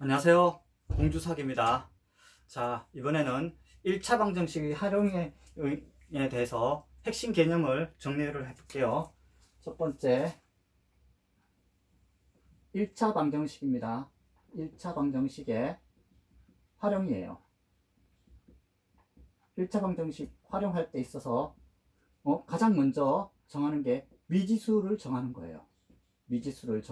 안녕하세요. 공주석입니다. 자, 이번에는 1차 방정식 활용에 대해서 핵심 개념을 정리를 해볼게요. 첫 번째, 1차 방정식입니다. 1차 방정식의 활용이에요. 1차 방정식 활용할 때 있어서 가장 먼저 정하는 게 미지수를 정하는 거예요. 미지수를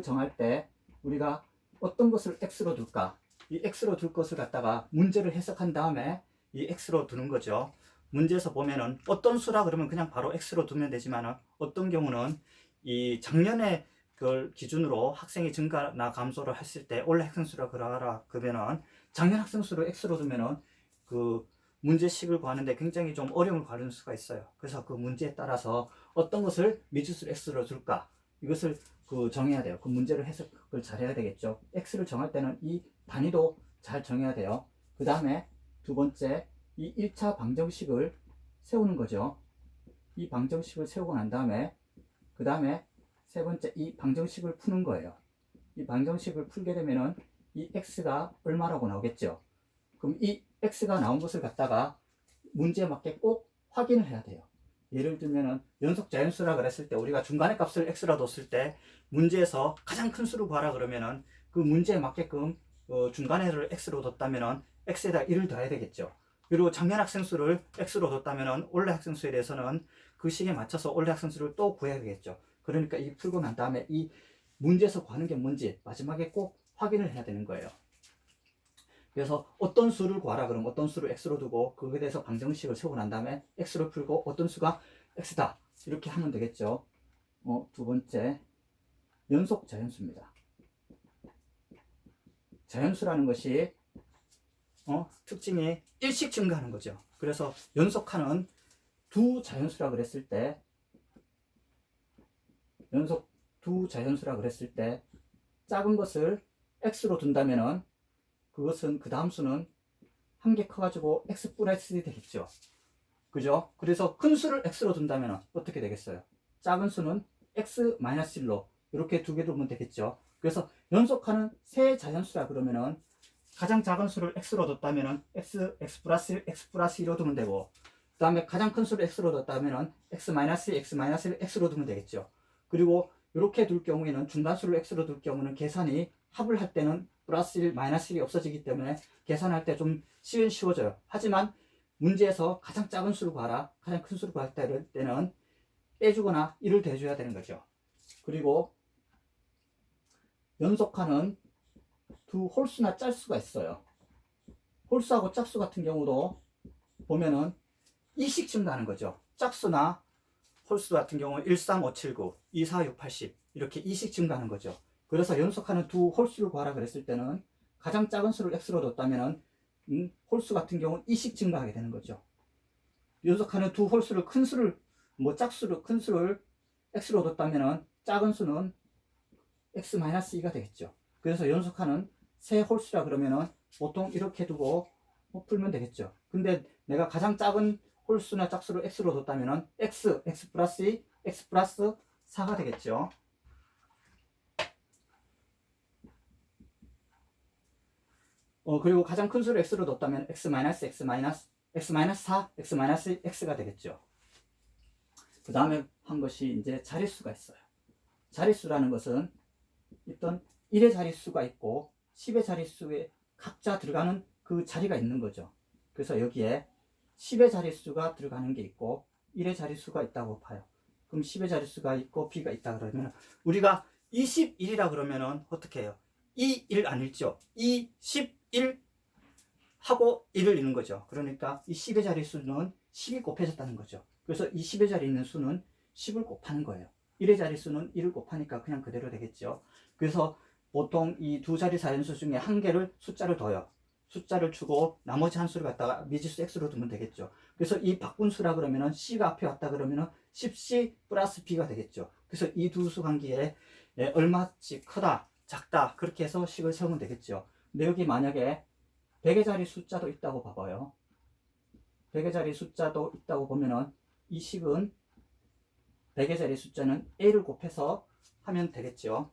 정할 때 우리가 어떤 것을 x로 둘까? 이 x로 둘 것을 갖다가 문제를 해석한 다음에 이 x로 두는 거죠. 문제에서 보면은 어떤 수라 그러면 그냥 바로 x로 두면 되지만 어떤 경우는 이 작년에 그걸 기준으로 학생이 증가나 감소를 했을 때 올해 학생 수라 그러라 그러면은 작년 학생 수를 x로 두면은 그 문제식을 구하는데 굉장히 좀 어려움을 가할 수가 있어요. 그래서 그 문제에 따라서 어떤 것을 미지수를 x로 둘까? 이것을 정해야 돼요. 그 문제를 해석을 잘 해야 되겠죠. x를 정할 때는 이 단위도 잘 정해야 돼요. 그 다음에 두 번째, 이 1차 방정식을 세우는 거죠. 이 방정식을 세우고 난 다음에 그 다음에 세 번째, 이 방정식을 푸는 거예요. 이 방정식을 풀게 되면은 이 x가 얼마라고 나오겠죠. 그럼 이 x가 나온 것을 갖다가 문제에 맞게 꼭 확인을 해야 돼요. 예를 들면은 연속 자연수라 그랬을 때 우리가 중간의 값을 x라 뒀을 때 문제에서 가장 큰 수를 구하라 그러면은 그 문제에 맞게끔 중간에를 x로 뒀다면은 x에다 1을 더해야 되겠죠. 그리고 작년 학생 수를 x로 뒀다면은 올해 학생 수에 대해서는 그 식에 맞춰서 올해 학생 수를 또 구해야 되겠죠. 그러니까 이 풀고 난 다음에 이 문제에서 구하는 게 뭔지 마지막에 꼭 확인을 해야 되는 거예요. 그래서 어떤 수를 구하라 그러면 어떤 수를 x로 두고 그거에 대해서 방정식을 세우고 난 다음에 x로 풀고 어떤 수가 x다 이렇게 하면 되겠죠. 두 번째, 연속 자연수입니다. 자연수라는 것이 특징이 일씩 증가하는 거죠. 그래서 연속하는 두 자연수라 그랬을 때 연속 두 자연수라 그랬을 때 작은 것을 x로 둔다면은 그것은 그 다음 수는 한 개 커가지고 x 플러스 1이 되겠죠. 그죠? 그래서 큰 수를 x로 둔다면 어떻게 되겠어요? 작은 수는 x-1로 이렇게 두 개 두면 되겠죠. 그래서 연속하는 세 자연수라 그러면은 가장 작은 수를 x로 뒀다면은 x 플러스 1, x 플러스 1로 두면 되고 그 다음에 가장 큰 수를 x로 뒀다면은 x-1, x-1, x로 두면 되겠죠. 그리고 이렇게 둘 경우에는 중간수를 x로 둘 경우는 계산이 합을 할 때는 플러스 1, 마이너스 1이 없어지기 때문에 계산할 때 좀 쉬워져요. 하지만 문제에서 가장 작은 수를 구하라, 가장 큰 수를 구할 때는 빼주거나 1을 대줘야 되는 거죠. 그리고 연속하는 두 홀수나 짤수가 있어요. 홀수하고 짝수 같은 경우도 보면은 2씩 증가하는 거죠. 짝수나 홀수 같은 경우는 1, 3, 5, 7, 9, 2, 4, 6, 80 이렇게 2씩 증가하는 거죠. 그래서 연속하는 두 홀수를 구하라 그랬을 때는 가장 작은 수를 x로 뒀다면은 홀수 같은 경우는 2씩 증가하게 되는 거죠. 연속하는 두 홀수를 큰 수를 짝수를 큰 수를 x로 뒀다면은 작은 수는 x-2가 되겠죠. 그래서 연속하는 세 홀수라 그러면은 보통 이렇게 두고 풀면 되겠죠. 근데 내가 가장 작은 홀수나 짝수를 x로 뒀다면은 x 플러스 2, x 플러스 4가 되겠죠. 그리고 가장 큰 수를 x로 뒀다면 x-4, x-x가 되겠죠. 그 다음에 한 것이 이제 자릿수가 있어요. 자릿수라는 것은 일단 1의 자릿수가 있고 10의 자릿수에 각자 들어가는 그 자리가 있는 거죠. 그래서 여기에 10의 자릿수가 들어가는 게 있고 1의 자릿수가 있다고 봐요. 그럼 10의 자릿수가 있고 b가 있다 그러면 우리가 21이라 그러면은 어떻게 해요? 2, 1 아닐죠? 2, 11 하고 1을 읽는 거죠. 그러니까 이 10의 자릿수는 10이 곱해졌다는 거죠. 그래서 이 10의 자리에 있는 수는 10을 곱하는 거예요. 1의 자릿수는 1을 곱하니까 그냥 그대로 되겠죠. 그래서 보통 이 두 자리 자연수 중에 한 개를 숫자를 둬요. 숫자를 주고 나머지 한 수를 갖다가 미지수 x로 두면 되겠죠. 그래서 이 바꾼 수라 그러면은 c가 앞에 왔다 그러면은 10c 플러스 b가 되겠죠. 그래서 이 두 수 관계에 얼마씩 크다, 작다 그렇게 해서 식을 세우면 되겠죠. 근데 여기 만약에 100의 자리 숫자도 있다고 봐봐요. 100의 자리 숫자도 있다고 보면은 이 식은 100의 자리 숫자는 a를 곱해서 하면 되겠죠.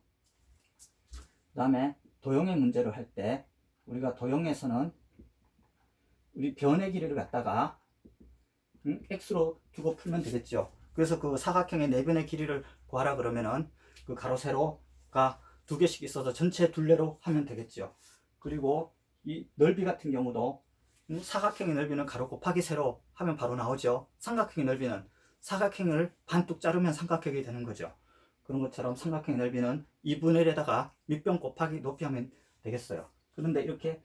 그 다음에 도형의 문제를 할 때 우리가 도형에서는 우리 변의 길이를 갖다가 x로 두고 풀면 되겠죠. 그래서 그 사각형의 내변의 길이를 구하라 그러면은 그 가로 세로가 두 개씩 있어서 전체 둘레로 하면 되겠죠. 그리고 이 넓이 같은 경우도 사각형의 넓이는 가로 곱하기 세로 하면 바로 나오죠. 삼각형의 넓이는 사각형을 반뚝 자르면 삼각형이 되는 거죠. 그런 것처럼 삼각형의 넓이는 2분의 1에다가 밑변 곱하기 높이 하면 되겠어요. 그런데 이렇게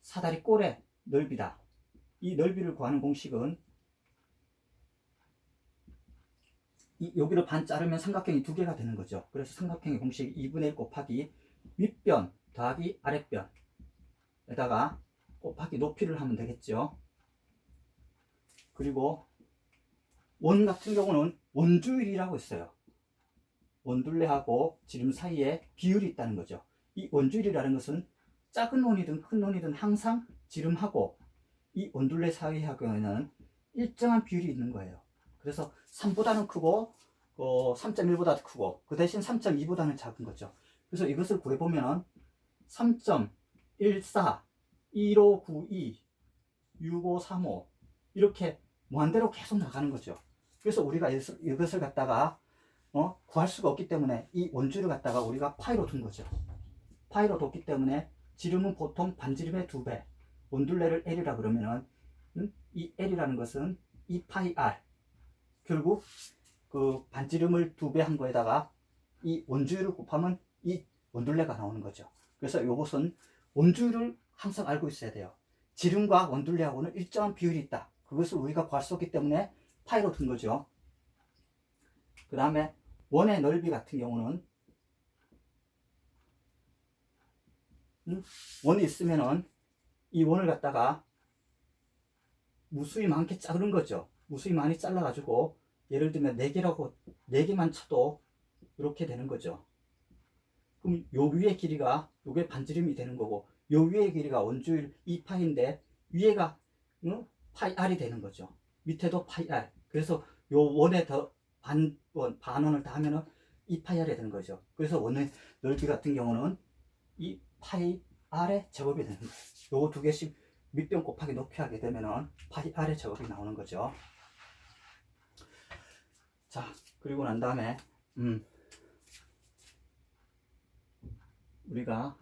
사다리 꼴의 넓이다. 이 넓이를 구하는 공식은 여기를 반 자르면 삼각형이 두 개가 되는 거죠. 그래서 삼각형의 공식 2분의 1 곱하기 윗변 더하기 아랫변에다가 곱하기 높이를 하면 되겠죠. 그리고 원 같은 경우는 원주율이라고 있어요. 원둘레하고 지름 사이에 비율이 있다는 거죠. 이 원주율이라는 것은 작은 원이든 큰 원이든 항상 지름하고 이 원둘레 사이하고는 일정한 비율이 있는 거예요. 그래서 3보다는 크고 3.1보다 크고 그 대신 3.2보다는 작은 거죠. 그래서 이것을 구해보면 3.14, 1592, 6535 이렇게 무한대로 계속 나가는 거죠. 그래서 우리가 이것을 갖다가 구할 수가 없기 때문에 이 원주를 갖다가 우리가 파이로 둔 거죠. 파이로 뒀기 때문에 지름은 보통 반지름의 2배, 원둘레를 L이라 그러면은 이 L이라는 것은 2파이 R, 결국 그 반지름을 2배 한 거에다가 이 원주율을 곱하면 이 원둘레가 나오는 거죠. 그래서 이것은 원주율을 항상 알고 있어야 돼요. 지름과 원둘레하고는 일정한 비율이 있다. 그것을 우리가 구할 수 없기 때문에 파이로 둔 거죠. 그 다음에 원의 넓이 같은 경우는 원이 있으면은 이 원을 갖다가 무수히 많게 자른 거죠. 무수히 많이 잘라 가지고 예를 들면 4개라고 4개만 쳐도 이렇게 되는 거죠. 그럼 요 위의 길이가 요게 반지름이 되는 거고 요 위의 길이가 원주율 2파인데 위에가 파이 r이 되는 거죠. 밑에도 파이 r. 그래서 요 원에 더 반원을 다 하면은 2파이 r이 되는 거죠. 그래서 원의 넓이 같은 경우는 이 파이 r의 제곱이 되는 거예요. 요거 두 개씩 밑변 곱하기 높이 하게 되면은 파이 r의 제곱이 나오는 거죠. 자, 그리고 난 다음에 우리가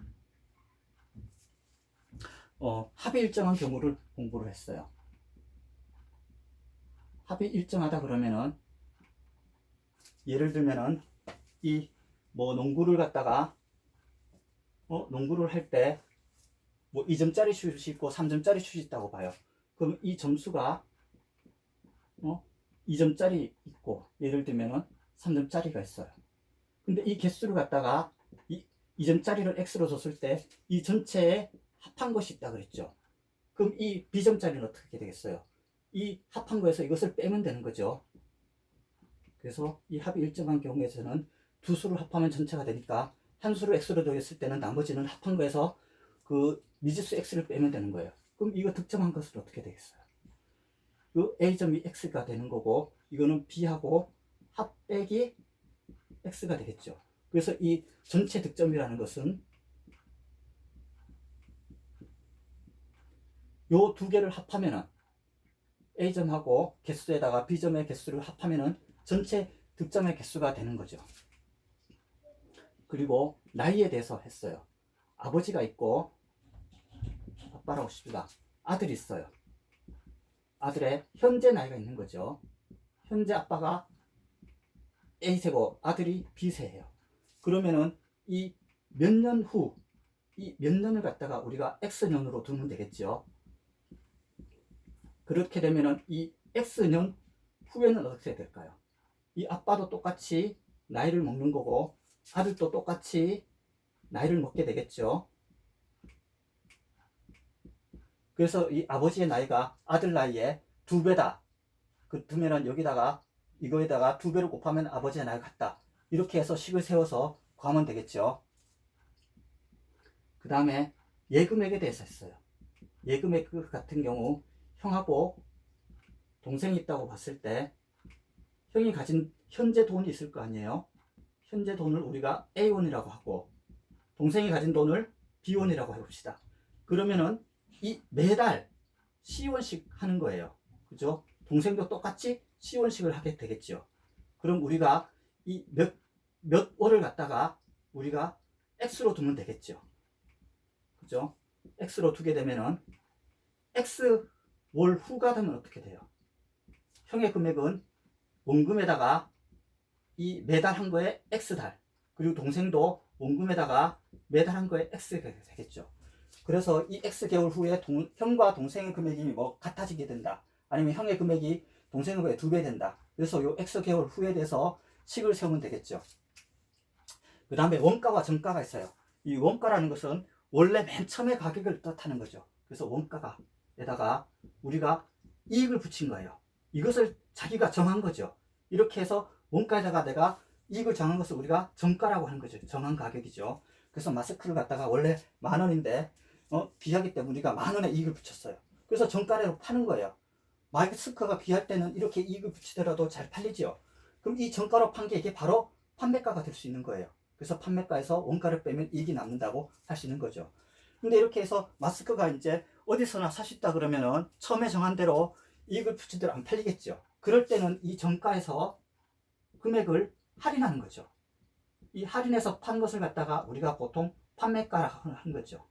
합이 일정한 경우를 공부를 했어요. 합이 일정하다 그러면은 예를 들면은 이 농구를 갖다가 농구를 할 때 2점짜리 슛이 있고 3점짜리 슛이 있다고 봐요. 그럼 이 점수가 2점짜리 있고 예를 들면은 3점짜리가 있어요. 근데 이 개수를 갖다가 2점짜리를 x로 줬을 때 이 전체에 합한 것이 있다 그랬죠. 그럼 이 b점짜리는 어떻게 되겠어요? 이 합한 거에서 이것을 빼면 되는 거죠. 그래서 이 합이 일정한 경우에서는 두 수를 합하면 전체가 되니까 한 수를 x로 정했을 때는 나머지는 합한 거에서 그 미지수 x를 빼면 되는 거예요. 그럼 이거 득점한 것은 어떻게 되겠어요? 그 a점이 x가 되는 거고 이거는 b하고 합 빼기 x가 되겠죠. 그래서 이 전체 득점이라는 것은 요 두 개를 합하면은 a점하고 개수에다가 b점의 개수를 합하면은 전체 득점의 개수가 되는 거죠. 그리고 나이에 대해서 했어요. 아버지가 있고 아빠라고 칩시다. 아들이 있어요. 아들의 현재 나이가 있는 거죠. 현재 아빠가 A세고 아들이 B세예요. 그러면은 이 몇 년 후, 이 몇 년을 갖다가 우리가 X년으로 두면 되겠죠. 그렇게 되면은 이 X년 후에는 어떻게 될까요? 이 아빠도 똑같이 나이를 먹는 거고 아들도 똑같이 나이를 먹게 되겠죠. 그래서 이 아버지의 나이가 아들 나이에 2배다. 그러면은 여기다가 이거에다가 2배를 곱하면 아버지의 나이가 같다. 이렇게 해서 식을 세워서 구하면 되겠죠. 그 다음에 예금액에 대해서 했어요. 예금액 같은 경우 형하고 동생이 있다고 봤을 때 형이 가진 현재 돈이 있을 거 아니에요. 현재 돈을 우리가 A1이라고 하고 동생이 가진 돈을 B1이라고 해봅시다. 그러면은 이 매달 C1씩 하는 거예요. 그죠? 동생도 똑같이 C1씩을 하게 되겠죠. 그럼 우리가 이 몇 월을 갖다가 우리가 X로 두면 되겠죠. 그죠? X로 두게 되면은 X 월 후가 되면 어떻게 돼요? 형의 금액은 원금에다가 이 매달 한 거에 X달, 그리고 동생도 원금에다가 매달 한 거에 X가 되겠죠. 그래서 이 X 개월 후에 형과 동생의 금액이 뭐 같아지게 된다. 아니면 형의 금액이 동생의 금액의 2배 된다. 그래서 요 X 개월 후에 대해서 식을 세우면 되겠죠. 그 다음에 원가와 정가가 있어요. 이 원가라는 것은 원래 맨 처음에 가격을 뜻하는 거죠. 그래서 원가에다가 우리가 이익을 붙인 거예요. 이것을 자기가 정한 거죠. 이렇게 해서 원가에다가 내가 이익을 정한 것을 우리가 정가라고 하는 거죠. 정한 가격이죠. 그래서 마스크를 갖다가 원래 10,000원인데 귀하기 때문에 우리가 10,000원에 이익을 붙였어요. 그래서 정가로 파는 거예요. 마스크가 귀할 때는 이렇게 이익을 붙이더라도 잘 팔리죠. 그럼 이 정가로 판 게 이게 바로 판매가가 될 수 있는 거예요. 그래서 판매가에서 원가를 빼면 이익이 남는다고 할 수 있는 거죠. 근데 이렇게 해서 마스크가 이제 어디서나 살 수 있다 그러면은 처음에 정한 대로 이익을 붙인 대로 안 팔리겠죠. 그럴 때는 이 정가에서 금액을 할인하는 거죠. 이 할인해서 판 것을 갖다가 우리가 보통 판매가라고 하는 거죠.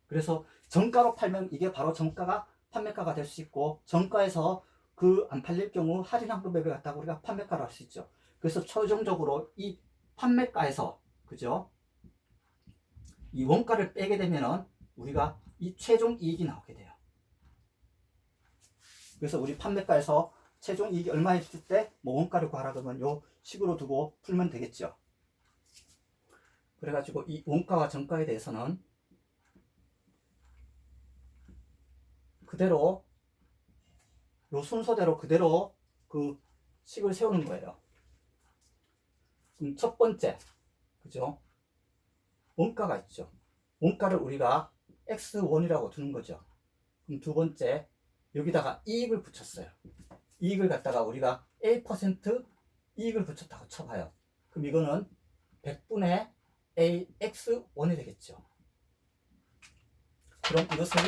그래서 정가로 팔면 이게 바로 정가가 판매가가 될 수 있고, 정가에서 그 안 팔릴 경우 할인한 금액을 갖다가 우리가 판매가로 할 수 있죠. 그래서 최종적으로 이 판매가에서, 그죠? 이 원가를 빼게 되면은 우리가 이 최종 이익이 나오게 돼요. 그래서 우리 판매가에서 최종 이익이 얼마였을 때 뭐 원가를 구하라 그러면 요 식으로 두고 풀면 되겠죠. 그래가지고 이 원가와 정가에 대해서는 그대로 요 순서대로 그대로 그 식을 세우는 거예요. 그럼 첫 번째, 그죠? 원가가 있죠. 원가를 우리가 X1이라고 두는 거죠. 그럼 두 번째, 여기다가 이익을 붙였어요. 이익을 갖다가 우리가 A% 이익을 붙였다고 쳐봐요. 그럼 이거는 100분의 AX1이 되겠죠. 그럼 이것을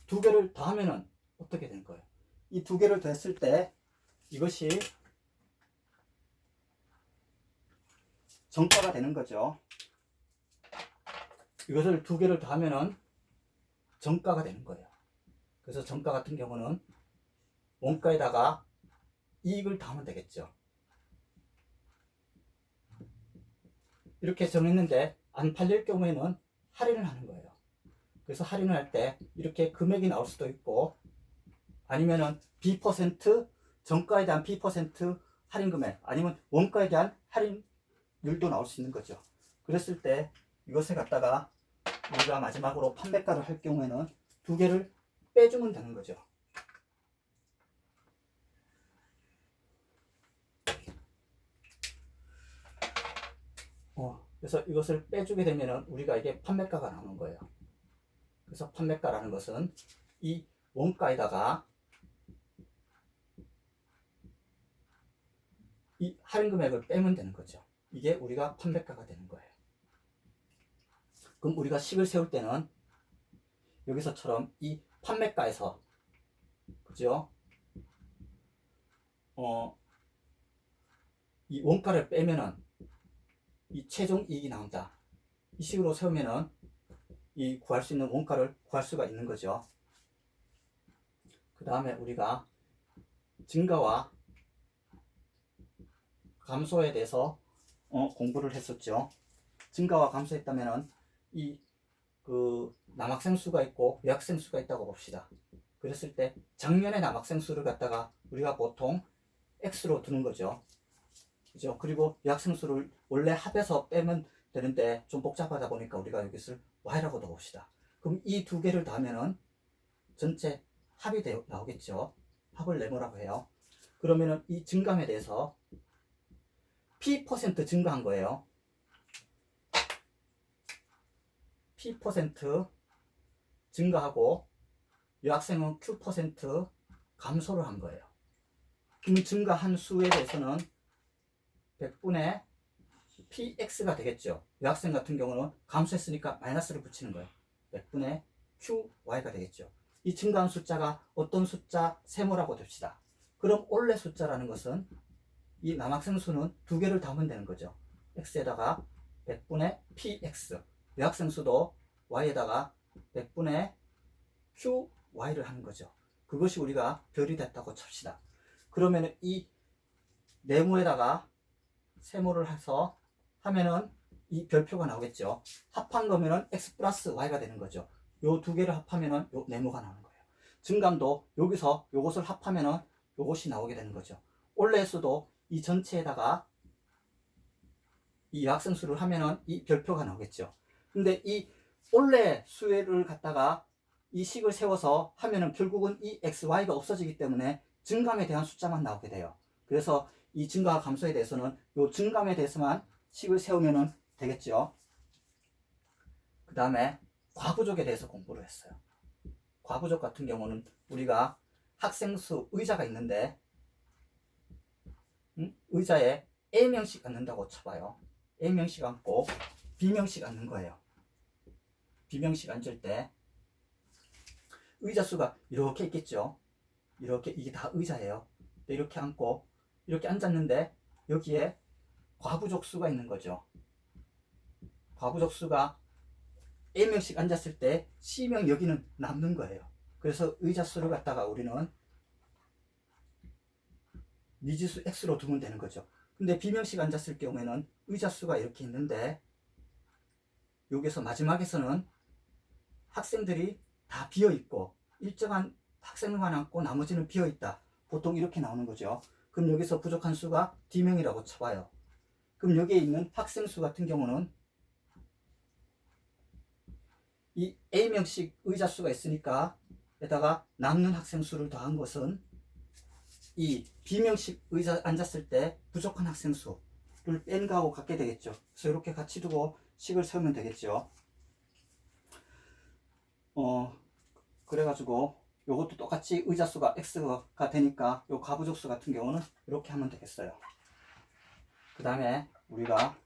두 개를 더하면은 어떻게 된 거예요? 이 두 개를 더했을 때 이것이 정가가 되는 거죠. 이것을 두 개를 더하면은 정가가 되는 거예요. 그래서 정가 같은 경우는 원가에다가 이익을 더하면 되겠죠. 이렇게 정했는데 안 팔릴 경우에는 할인을 하는 거예요. 그래서 할인을 할 때 이렇게 금액이 나올 수도 있고, 아니면은 B% 정가에 대한 B% 할인 금액, 아니면 원가에 대한 할인율도 나올 수 있는 거죠. 그랬을 때 이것을 갖다가 우리가 마지막으로 판매가를 할 경우에는 두 개를 빼주면 되는 거죠. 그래서 이것을 빼주게 되면은 우리가 이게 판매가가 나오는 거예요. 그래서 판매가라는 것은 이 원가에다가 이 할인 금액을 빼면 되는 거죠. 이게 우리가 판매가가 되는 거예요. 그럼 우리가 식을 세울 때는 여기서처럼 이 판매가에서, 그죠? 이 원가를 빼면은 이 최종 이익이 나온다. 이 식으로 세우면은 이 구할 수 있는 원가를 구할 수가 있는 거죠. 그 다음에 우리가 증가와 감소에 대해서 공부를 했었죠. 증가와 감소했다면은 이 남학생 수가 있고 여학생 수가 있다고 봅시다. 그랬을 때 작년에 남학생 수를 갖다가 우리가 보통 X로 두는 거죠. 그죠? 그리고 여학생 수를 원래 합해서 빼면 되는데 좀 복잡하다 보니까 우리가 여기를 Y라고 넣어봅시다. 그럼 이 두 개를 더하면은 전체 합이 나오겠죠. 합을 네모라고 해요. 그러면은 이 증감에 대해서 P% 증가한 거예요. P% 증가하고 여학생은 Q% 감소를 한 거예요. 그럼 증가한 수에 대해서는 100분의 px가 되겠죠. 이 학생 같은 경우는 감소했으니까 마이너스를 붙이는 거예요. 몇 분의 qy가 되겠죠. 이 증가한 숫자가 어떤 숫자 세모라고 둡시다. 그럼 원래 숫자라는 것은 이 남학생 수는 두 개를 더하면 되는 거죠. x에다가 100분의 px, 여학생 수도 y에다가 100분의 qy를 하는 거죠. 그것이 우리가 별이 됐다고 칩시다. 그러면 이 네모에다가 세모를 해서 하면은 이 별표가 나오겠죠. 합한 거면은 x 플러스 y가 되는 거죠. 요 두 개를 합하면은 요 네모가 나오는 거예요. 증감도 여기서 요것을 합하면은 요것이 나오게 되는 거죠. 원래 수도 이 전체에다가 이 여학생 수를 하면은 이 별표가 나오겠죠. 근데 이 원래 수를 갖다가 이 식을 세워서 하면은 결국은 이 xy가 없어지기 때문에 증감에 대한 숫자만 나오게 돼요. 그래서 이 증가와 감소에 대해서는 요 증감에 대해서만 식을 세우면 되겠죠. 그 다음에 과부족에 대해서 공부를 했어요. 과부족 같은 경우는 우리가 학생수 의자가 있는데 의자에 A명씩 앉는다고 쳐봐요. A명씩 앉고 B명씩 앉는 거예요. B명씩 앉을 때 의자 수가 이렇게 있겠죠. 이렇게 이게 다 의자예요. 이렇게 앉고 이렇게 앉았는데 여기에 과부족 수가 있는 거죠. 과부족 수가 A명씩 앉았을 때 C명 여기는 남는 거예요. 그래서 의자 수를 갖다가 우리는 미지수 X로 두면 되는 거죠. 근데 B명씩 앉았을 경우에는 의자 수가 이렇게 있는데 여기서 마지막에서는 학생들이 다 비어 있고 일정한 학생만 앉고 나머지는 비어 있다. 보통 이렇게 나오는 거죠. 그럼 여기서 부족한 수가 D명이라고 쳐봐요. 그럼 여기에 있는 학생 수 같은 경우는 이 A명씩 의자 수가 있으니까 에다가 남는 학생 수를 더한 것은 이 B명씩 의자 앉았을 때 부족한 학생 수를 뺀 거하고 같게 되겠죠. 그래서 이렇게 같이 두고 식을 세우면 되겠죠. 그래가지고 요것도 똑같이 의자 수가 X가 되니까 요 과부족 수 같은 경우는 이렇게 하면 되겠어요. 그 다음에 우리가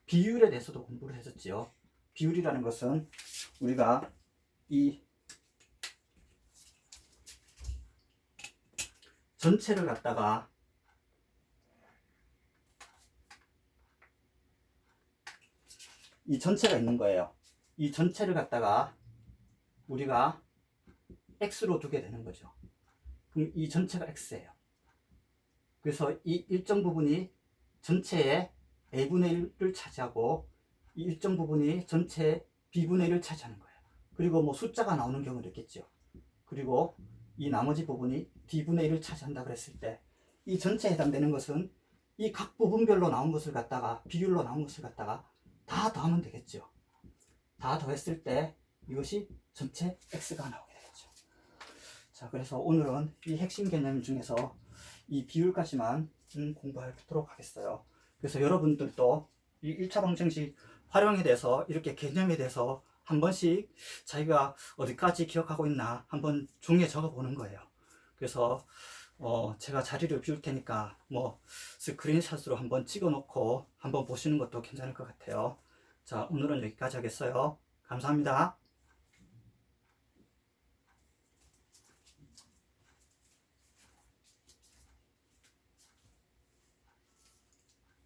비율에 대해서도 공부를 했었지요. 비율이라는 것은 우리가 이 전체를 갖다가 이 전체가 있는 거예요. 이 전체를 갖다가 우리가 x로 두게 되는 거죠. 그럼 이 전체가 x예요. 그래서 이 일정 부분이 전체의 a분의 1을 차지하고 이 일정 부분이 전체의 b분의 1을 차지하는 거예요. 그리고 뭐 숫자가 나오는 경우도 있겠죠. 그리고 이 나머지 부분이 d분의 1을 차지한다 그랬을 때 이 전체에 해당되는 것은 이 각 부분별로 나온 것을 갖다가 비율로 나온 것을 갖다가 다 더하면 되겠죠. 다 더했을 때 이것이 전체 x가 나오게 되겠죠. 자, 그래서 오늘은 이 핵심 개념 중에서 이 비율까지만 공부하도록 하겠어요. 그래서 여러분들도 이 1차 방정식 활용에 대해서 이렇게 개념에 대해서 한 번씩 자기가 어디까지 기억하고 있나 한번 종이에 적어 보는 거예요. 그래서 제가 자리를 비울 테니까 뭐 스크린샷으로 한번 찍어 놓고 한번 보시는 것도 괜찮을 것 같아요. 자, 오늘은 여기까지 하겠어요. 감사합니다.